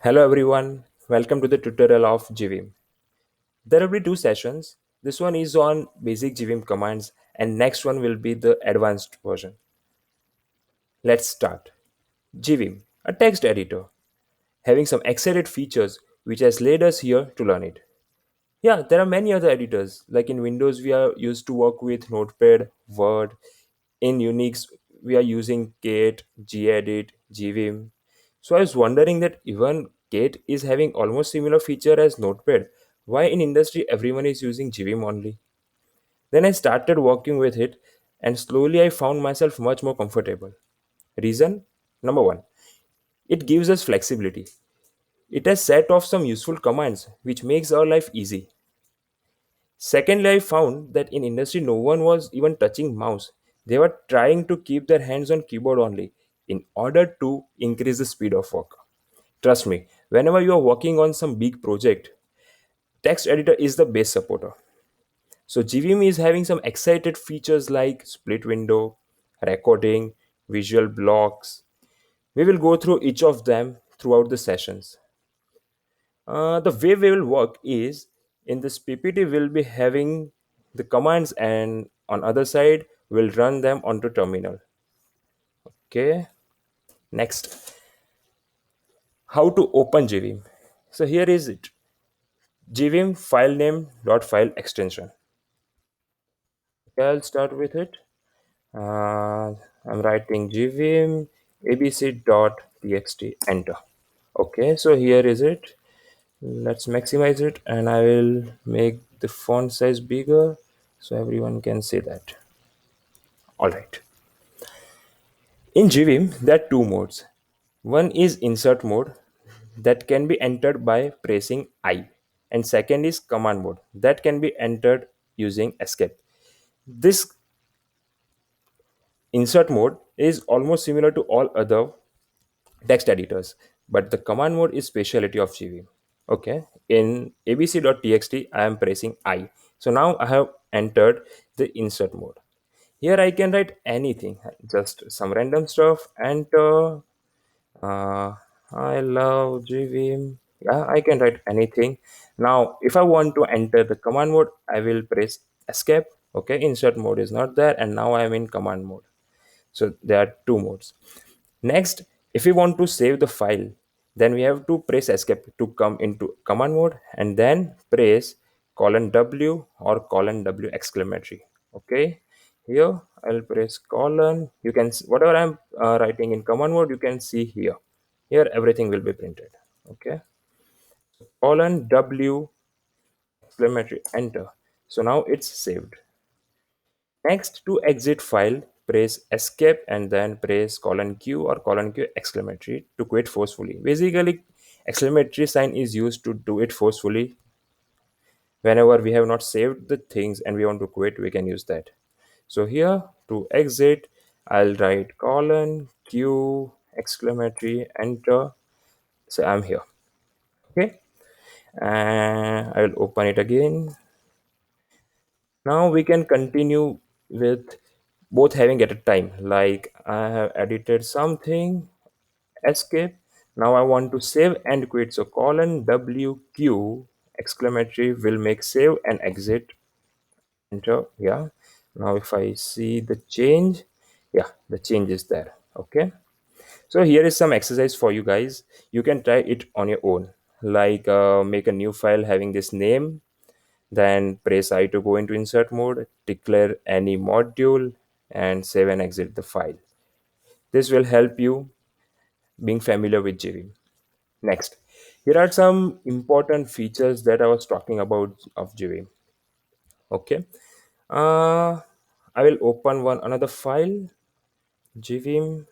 Hello everyone, welcome to the tutorial of gVim. There will be two sessions. This one is on basic gVim commands and next one will be the advanced version. Let's start. gVim, a text editor, having some excited features which has led us here to learn it. Yeah, there are many other editors. Like in Windows, we are used to work with Notepad, Word. In Unix, we are using Kate, gedit, gVim. So I was wondering that even Kate is having almost similar feature as Notepad. Why in industry everyone is using gVim only? Then I started working with it, and slowly I found myself much more comfortable. Reason number one, it gives us flexibility. It has set off some useful commands which makes our life easy. Secondly, I found that in industry no one was even touching mouse. They were trying to keep their hands on keyboard only in order to increase the speed of work. Trust me, whenever you are working on some big project, text editor is the best supporter. So gVim is having some excited features like split window, recording, visual blocks. We will go through each of them throughout the sessions. The way we will work is in this PPT we'll be having the commands and on other side we'll run them onto terminal. Okay. Next, how to open gVim. So here is it. gVim file name dot file extension. Okay, I'll start with it. I'm writing gvim abc.txt, enter. Okay, so here is it. Let's maximize it and I will make the font size bigger so everyone can see that. All right. In gvim there are two modes. One is insert mode that can be entered by pressing I, and second is command mode that can be entered using escape. This insert mode is almost similar to all other text editors, but the command mode is specialty of gvim. Okay, in abc.txt I am pressing I. So now I have entered the insert mode. Here I can write anything, just some random stuff. Enter. uh, I love gvim. Yeah, I can write anything. Now if I want to enter the command mode, I will press escape. Okay, insert mode is not there and now I am in command mode. So there are two modes. Next, if we want to save the file, then we have to press escape to come into command mode and then press colon W or colon W exclamatory. Okay, here I'll press colon. You can whatever I'm writing in command mode, you can see here. Here everything will be printed. Okay, colon W exclamatory, enter. So now it's saved. Next, to exit file, press escape and then press colon Q or colon Q exclamatory to quit forcefully. Basically, exclamatory sign is used to do it forcefully. Whenever we have not saved the things and we want to quit, we can use that. So here to exit, I'll write colon Q exclamatory, enter. So I'm here. Okay. And I will open it again. Now we can continue with both having at a time. Like I have edited something, escape. Now I want to save and quit. So colon WQ exclamatory will make save and exit. Enter. Yeah. Now if I see the change, yeah, the change is there. Okay. So here is some exercise for you guys. You can try it on your own. Like make a new file having this name, then press I to go into insert mode, declare any module, and save and exit the file. This will help you being familiar with gVim. Next, here are some important features that I was talking about of gVim. Okay, uh, I will open one another file, gVim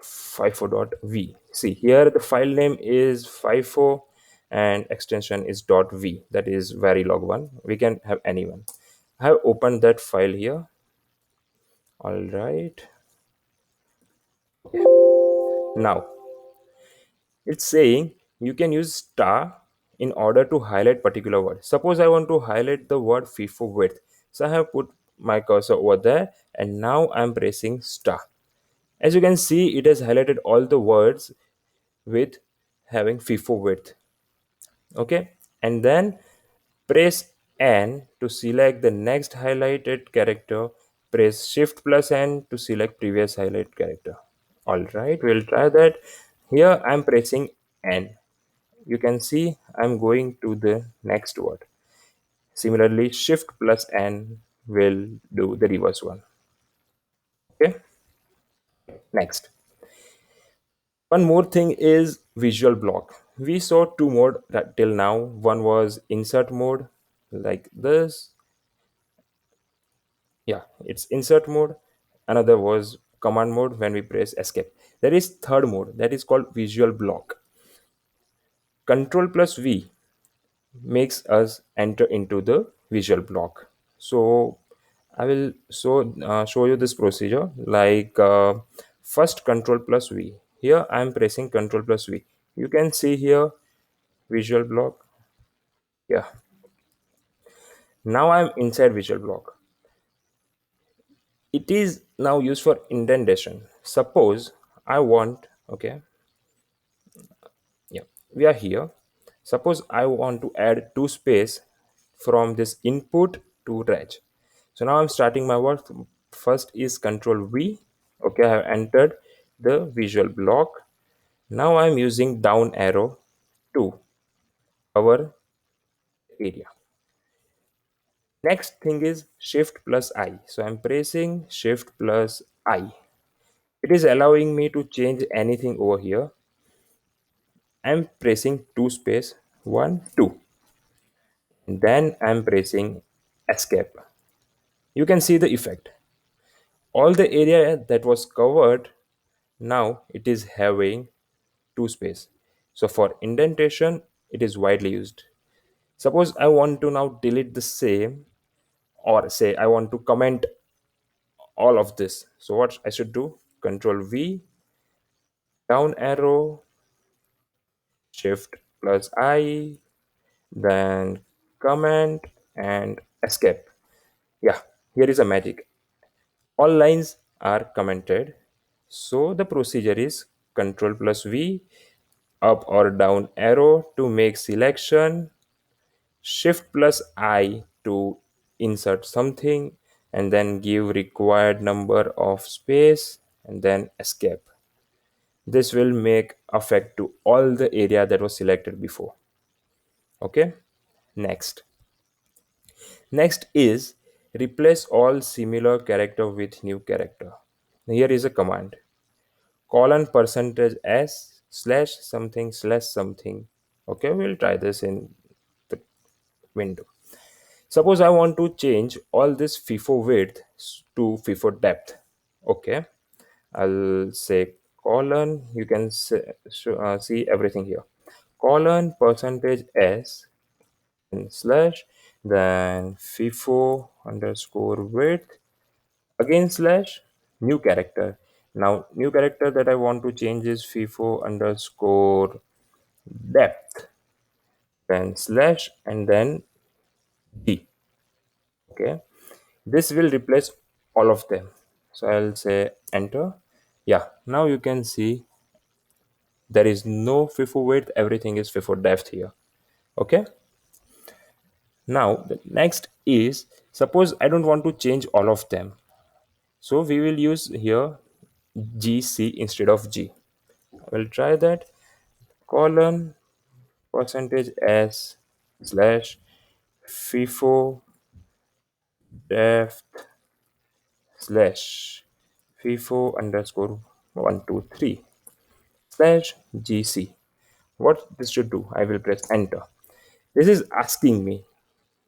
54.v. See here, the file name is 54 and extension is .v. That is Verilog one. We can have anyone. I have opened that file here. All right. Now it's saying you can use star in order to highlight particular word. Suppose I want to highlight the word FIFO width. So I have put my cursor over there and now I'm pressing star. As you can see, it has highlighted all the words with having FIFO width. Okay, and then press N to select the next highlighted character. Press Shift plus N to select previous highlight character. All right, we'll try that. Here I'm pressing N. You can see I'm going to the next word. Similarly, Shift plus N will do the reverse one. Okay, next. One more thing is visual block. We saw two mode till now. One was insert mode, like this. Yeah, it's insert mode. Another was command mode when we press escape. There is third mode that is called visual block. Control plus V makes us enter into the visual block. So I will show you this procedure like first control plus V. Here I am pressing control plus V. You can see here visual block. Yeah, now I am inside visual block. It is now used for indentation. Suppose I want, okay, yeah, we are here. Suppose I want to add two space from this input to reg. So now I'm starting my work. First is control V. Okay, I have entered the visual block. Now I'm using down arrow to cover area. Next thing is shift plus I. So I'm pressing shift plus I. It is allowing me to change anything over here. I'm pressing two space, one, two. And then I'm pressing escape. You can see the effect. All the area that was covered, now it is having two space. So for indentation, it is widely used. Suppose I want to now delete the same, or say I want to comment all of this. So what I should do? Control V, down arrow, shift plus I, then comment and escape. Yeah, here is a magic. All lines are commented. So the procedure is control plus V, up or down arrow to make selection, shift plus I to insert something, and then give required number of space and then escape. This will make effect to all the area that was selected before. Okay, next. Next is replace all similar character with new character. Here is a command colon percentage s slash something slash something. Okay, we'll try this in the window. Suppose I want to change all this FIFO width to FIFO depth. Okay, I'll say colon. You can see everything here. Colon percentage s and slash then FIFO underscore width again slash new character. Now new character that I want to change is FIFO underscore depth, then slash and then d. Okay, this will replace all of them. So I'll say enter. Yeah, now you can see there is no FIFO width, everything is FIFO depth here. Okay, now the next is suppose I don't want to change all of them. So we will use here GC instead of G. I will try that. Colon percentage S slash FIFO def slash FIFO underscore 123 slash GC. What this should do? I will press enter. This is asking me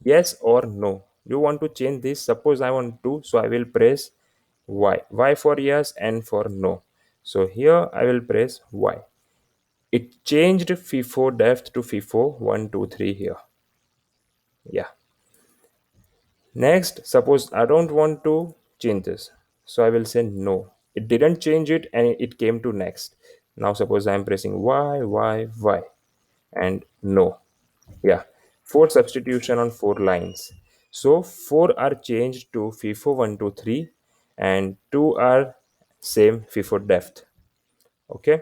yes or no. You want to change this? Suppose I want to, so I will press Y. Y for yes and for no. So here I will press Y. It changed FIFO depth to FIFO 123 here. Yeah. Next, suppose I don't want to change this. So I will say no. It didn't change it and it came to next. Now suppose I am pressing Y and no. Yeah. Four substitution on four lines. So four are changed to FIFO 123 and two are same FIFO depth. Okay.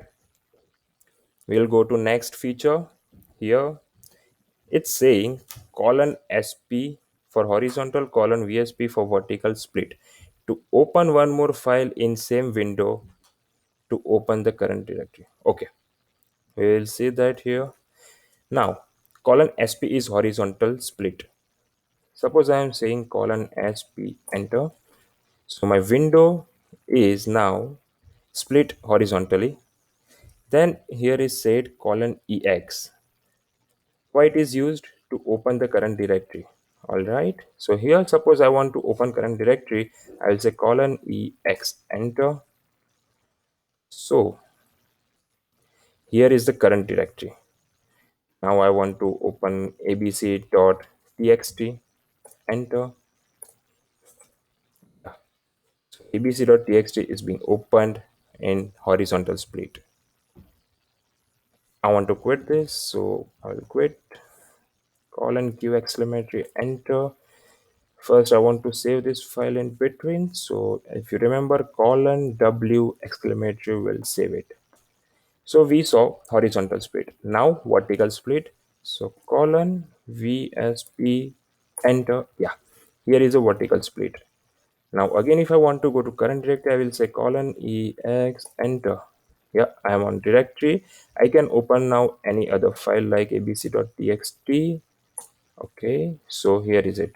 We'll go to next feature. Here it's saying colon sp for horizontal, colon vsp for vertical split to open one more file in same window to open the current directory. Okay, we'll see that here. Now colon sp is horizontal split. Suppose I am saying colon sp, enter. So my window is now split horizontally. Then here is said colon ex. Why it is used? To open the current directory. All right. So here, suppose I want to open current directory, I will say colon ex, enter. So here is the current directory. Now I want to open abc.txt, enter. So abc.txt is being opened in horizontal split. I want to quit this, so I will quit. Colon q exclamatory, enter. First, I want to save this file in between. So if you remember, colon w exclamatory will save it. So we saw horizontal split. Now vertical split. So colon vsp, enter. Yeah, here is a vertical split. Now again, if I want to go to current directory, I will say colon ex, enter. Yeah, I am on directory. I can open now any other file like abc.txt. Okay, so here is it.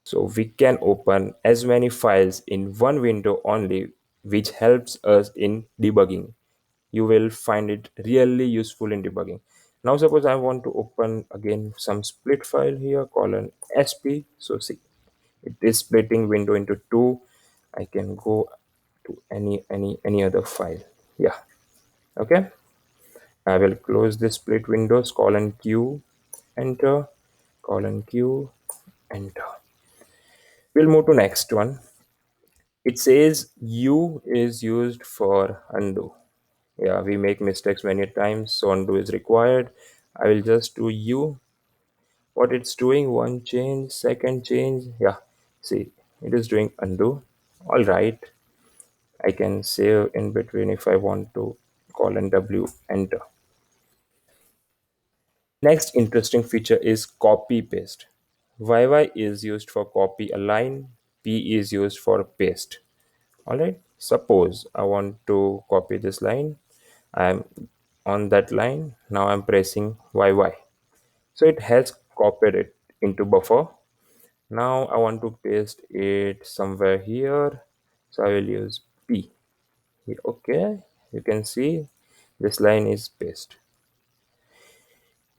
So we can open as many files in one window only, which helps us in debugging. You will find it really useful in debugging. Now suppose I want to open again some split file here, colon sp. So see, it is splitting window into two. I can go to any other file. Yeah, okay. I will close this split windows, colon q, enter, colon q, enter. We'll move to next one. It says U is used for undo. Yeah, we make mistakes many times, so undo is required. I will just do U. What it's doing, one change, second change. Yeah, see, it is doing undo. All right, I can save in between if I want to, colon W, enter. Next interesting feature is copy paste. YY is used for copy a line, P is used for paste. All right, suppose I want to copy this line. I'm on that line. Now I'm pressing YY. So it has copied it into buffer. Now I want to paste it somewhere here. So I will use P. Okay, you can see this line is pasted.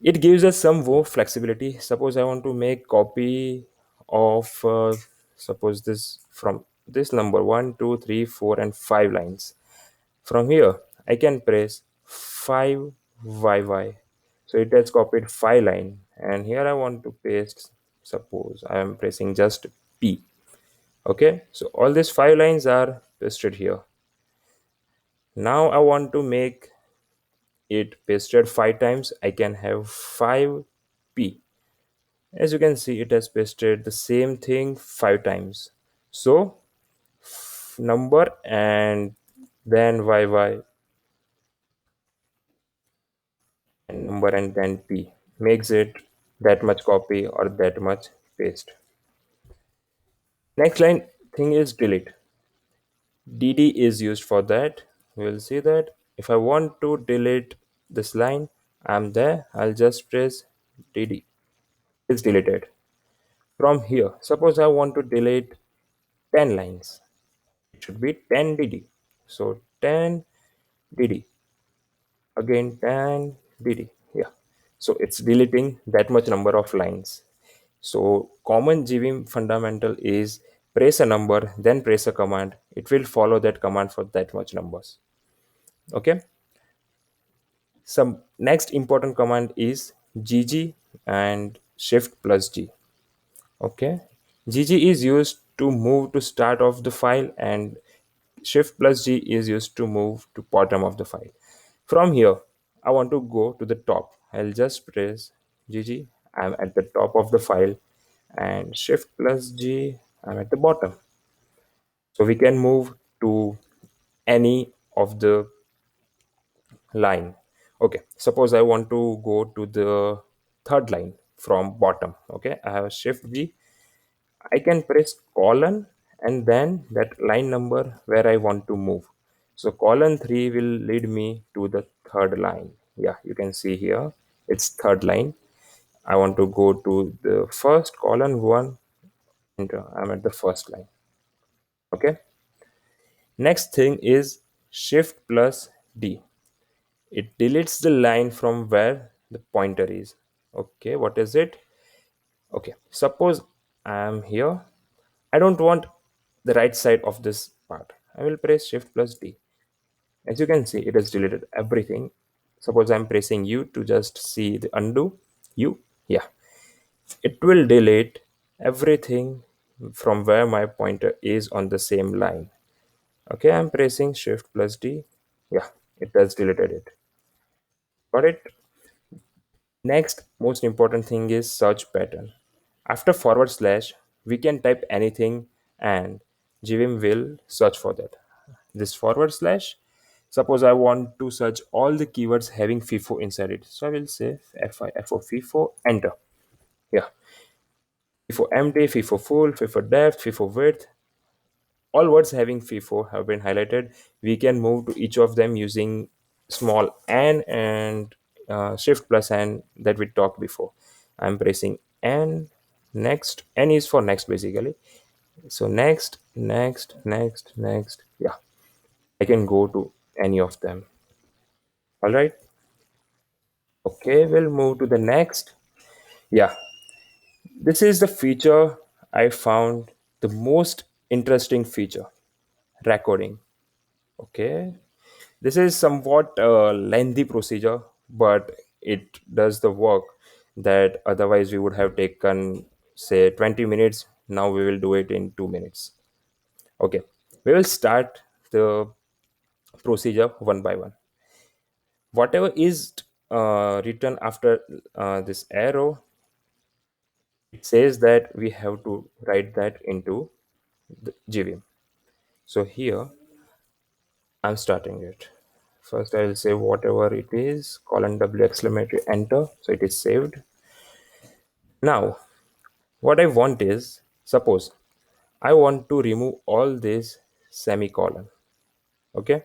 It gives us some more flexibility. Suppose I want to make copy of suppose this from this number 1 2 3 4 and 5 lines. From here I can press 5YY. So it has copied 5 line, and here I want to paste, suppose I am pressing just P. Okay, so all these 5 lines are pasted here. Now I want to make it pasted 5 times. I can have 5P. As you can see, it has pasted the same thing 5 times. So number and then YY and number and then P makes it that much copy or that much paste. Next line thing is delete. DD is used for that. We'll see that. If I want to delete this line, I'm there. I'll just press DD. It's deleted. From here, suppose I want to delete 10 lines. It should be 10DD. So 10DD. Again 10DD. Yeah. So it's deleting that much number of lines. So common gVim fundamental is press a number, then press a command. It will follow that command for that much numbers. Okay. Some next important command is gg and shift plus G. Okay. Gg is used to move to start of the file, and shift plus G is used to move to bottom of the file. From here, I want to go to the top. I'll just press GG. I'm at the top of the file, and shift plus G, I'm at the bottom. So we can move to any of the line. Okay, suppose I want to go to the third line from bottom. Okay, I have a shift B. I can press colon and then that line number where I want to move. So colon 3 will lead me to the third line. Yeah, you can see here it's third line. I want to go to the first colon 1 and I'm at the first line. Okay, next thing is shift plus D. It deletes the line from where the pointer is. Okay, what is it? Okay, suppose I am here. I don't want the right side of this part. I will press shift plus D. As you can see, it has deleted everything. Suppose I'm pressing U to just see the undo. U, yeah, it will delete everything from where my pointer is on the same line. Okay, I'm pressing shift plus D. Yeah, it has deleted it. Got it? Next, most important thing is search pattern. After forward slash, we can type anything and gVim will search for that. This forward slash, suppose I want to search all the keywords having FIFO inside it. So I will say FI, FO, FIFO, enter. Yeah, FIFO empty, FIFO full, FIFO depth, FIFO width, all words having FIFO have been highlighted. We can move to each of them using small n and shift plus n that we talked before. I'm pressing n, next. N is for next basically. So next, next, next, next. Yeah, I can go to any of them. All right. Okay, we'll move to the next. Yeah, this is the feature I found the most interesting feature, recording. Okay, this is somewhat a lengthy procedure, but it does the work that otherwise we would have taken, say, 20 minutes. Now we will do it in 2 minutes. Okay, we will start the procedure one by one. Whatever is written after this arrow, it says that we have to write that into the gVim. So here I'm starting it. First, I will say whatever it is, colon W exclamatory enter. So it is saved. Now, what I want is, suppose I want to remove all this semicolon. Okay,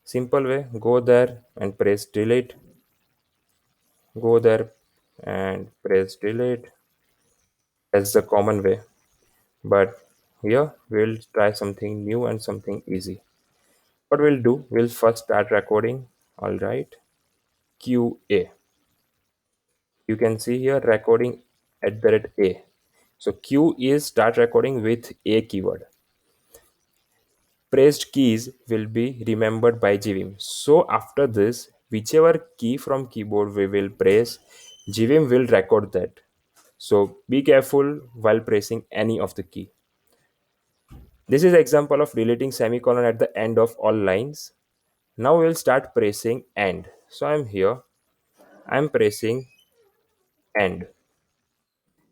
simple way, go there and press delete. Go there and press delete. That's the common way. But here we'll try something new and something easy. What we'll do, we'll first start recording. All right, QA. You can see here recording at the rate A. So Q is start recording with A keyword. Pressed keys will be remembered by gVim. So after this, whichever key from keyboard we will press, gVim will record that. So be careful while pressing any of the key. This is example of deleting semicolon at the end of all lines. Now we will start pressing end. So I'm here. I'm pressing end.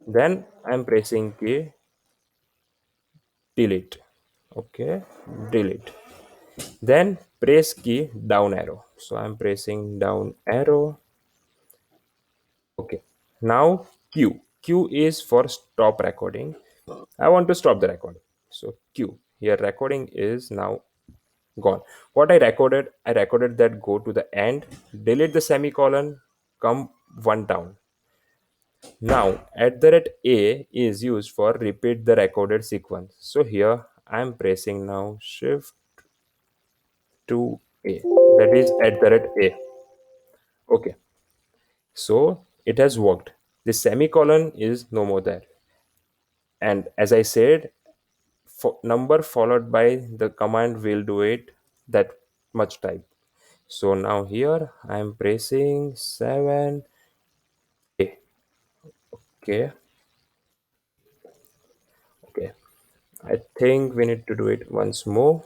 Then I'm pressing key delete. Okay, delete. Then press key down arrow. So I'm pressing down arrow. Okay, now Q. Q is for stop recording. I want to stop the recording. So Q. Here recording is now gone. What I recorded that go to the end, delete the semicolon, come one down. Now at the rate A is used for repeat the recorded sequence. So here I'm pressing now shift to A. That is at the rate A. Okay. So it has worked. The semicolon is no more there. And as I said, number followed by the command will do it that much type. So now here I am pressing 7A. Okay. Okay. I think we need to do it once more.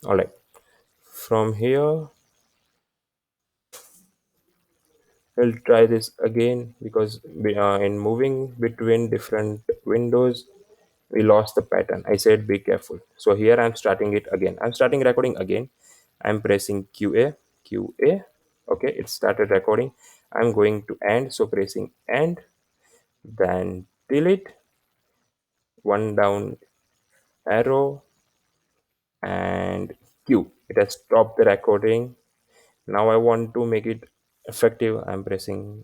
All right. From here, we'll try this again because in moving between different windows, we lost the pattern. I said be careful. So here I'm starting it again. I'm starting recording again. I'm pressing QA. QA. Okay, it started recording. I'm going to end, so pressing end, then delete, one down arrow, and Q. It has stopped the recording. Now I want to make it effective. I'm pressing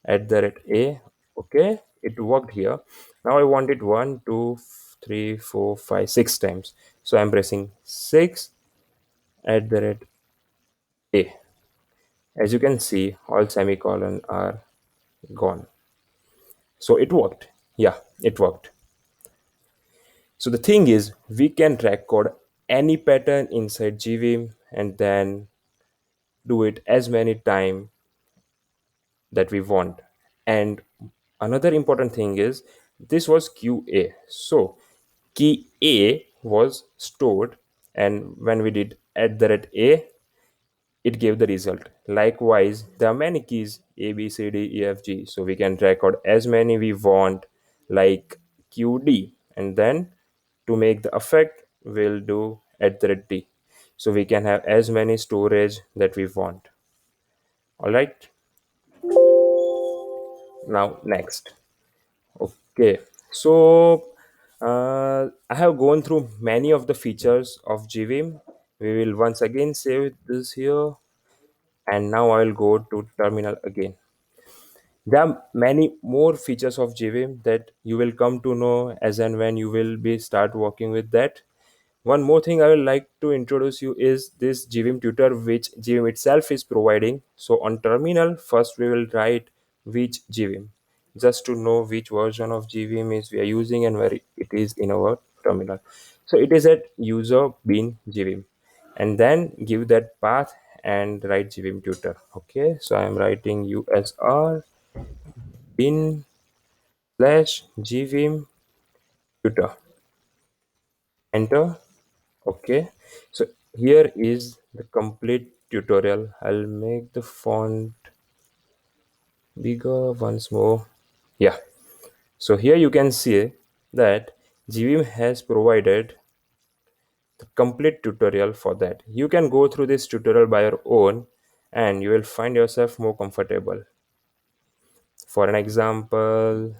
at the rate A. Okay, it worked here. Now I want it 1, 2, 3, 4, 5, 6 times. So I'm pressing 6 at the rate A. As you can see, all semicolon are gone. So it worked. Yeah, it worked. So the thing is, we can record any pattern inside gVim and then do it as many times that we want. And another important thing is, this was QA. So key A was stored, and when we did at the rate A, it gave the result. Likewise, there are many keys A, B, C, D, E, F, G. So we can record as many we want, like QD. And then to make the effect, we'll do at the rate D. So we can have as many storage that we want. All right. Now, next. Okay. So I have gone through many of the features of gVim. We will once again save this here, and now I will go to terminal again. There are many more features of gVim that you will come to know as and when you will be start working with that. One more thing I would like to introduce you is this gVim tutor which gVim itself is providing. So on terminal, first we will write which gVim, just to know which version of gVim is we are using and where it is in our terminal. So it is at user bin gVim, and then give that path and write gVim tutor. Okay, so I am writing usr bin slash gvim tutor. Enter. Okay, so here is the complete tutorial. I'll make the font bigger once more. Yeah, so here you can see that gvim has provided the complete tutorial for that. You can go through this tutorial by your own and you will find yourself more comfortable. For an example,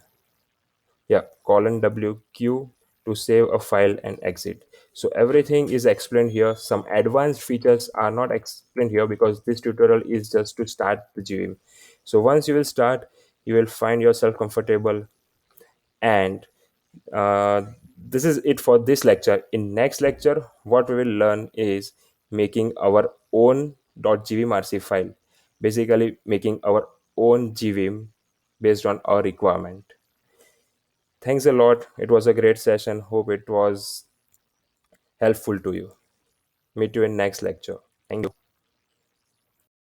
yeah, colon wq to save a file and exit. So everything is explained here. Some advanced features are not explained here because this tutorial is just to start the gvim. So once you will start, you will find yourself comfortable. And uh, this is it for this lecture. In next lecture, what we will learn is making our own .gvim file, basically making our own gvim based on our requirement. Thanks a lot. It was a great session. Hope it was helpful to you. Meet you in next lecture. Thank you.